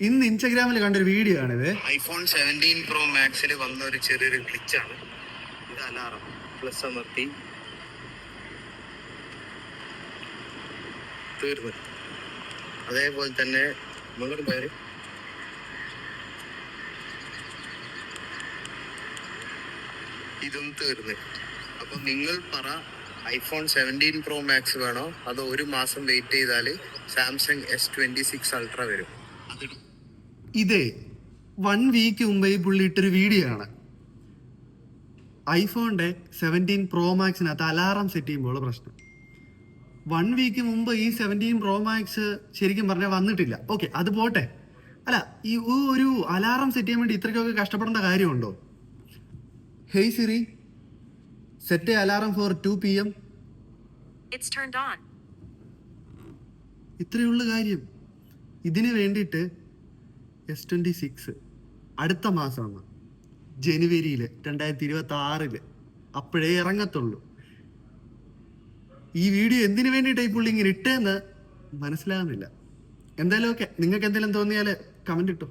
ഇന്ന് ഇൻസ്റ്റാഗ്രാമിൽ കണ്ടൊരു വീഡിയോ ആണിത്. ഐഫോൺ 17 പ്രോ മാക്സിൽ വന്ന ഒരു ചെറിയൊരു ഗ്ലിച്ചാണ് ഇത്. അലാറം പ്ലസ് അമർത്തി തീർന്നു. അതേപോലെ തന്നെ നിങ്ങളുടെ പേര് ഇതും തീർന്നു. അപ്പൊ നിങ്ങൾ പറ, ഐഫോൺ 17 പ്രോ മാക്സ് വേണോ അതോ ഒരു മാസം വെയിറ്റ് ചെയ്താൽ സാംസങ് S26 അൾട്ര വരും? ഇതേ 1 വീക്ക് മുമ്പ് ഈ പുള്ളി ഇട്ടൊരു വീഡിയോ ആണ്. ഐഫോണിന്റെ 17 പ്രോ മാക്സിനകത്ത് അലാറം സെറ്റ് ചെയ്യുമ്പോൾ പ്രശ്നം. 1 വീക്ക് മുമ്പ് ഈ 17 പ്രോ മാക്സ് ശരിക്കും പറഞ്ഞാൽ വന്നിട്ടില്ല. ഓക്കെ, അത് പോട്ടെ. അല്ല, ഈ ഒരു അലാറം സെറ്റ് ചെയ്യാൻ വേണ്ടി ഇത്രയ്ക്കൊക്കെ കഷ്ടപ്പെടേണ്ട കാര്യമുണ്ടോ? Hey Siri, set alarm for 2 PM. ഇത്രയുള്ള കാര്യം. ഇതിന് വേണ്ടിയിട്ട് S26 അടുത്ത മാസമാണ്, ജനുവരിയിൽ 2026 അപ്പോഴേ ഇറങ്ങത്തുള്ളൂ. ഈ വീഡിയോ എന്തിനു വേണ്ടിയിട്ടാണ് ഈ പുള്ളി ഇങ്ങനെ ഇട്ടേന്ന് മനസ്സിലാകുന്നില്ല. എന്തായാലും ഓക്കെ, നിങ്ങൾക്ക് എന്തെങ്കിലും തോന്നിയാൽ കമന്റ് ഇട്ടു.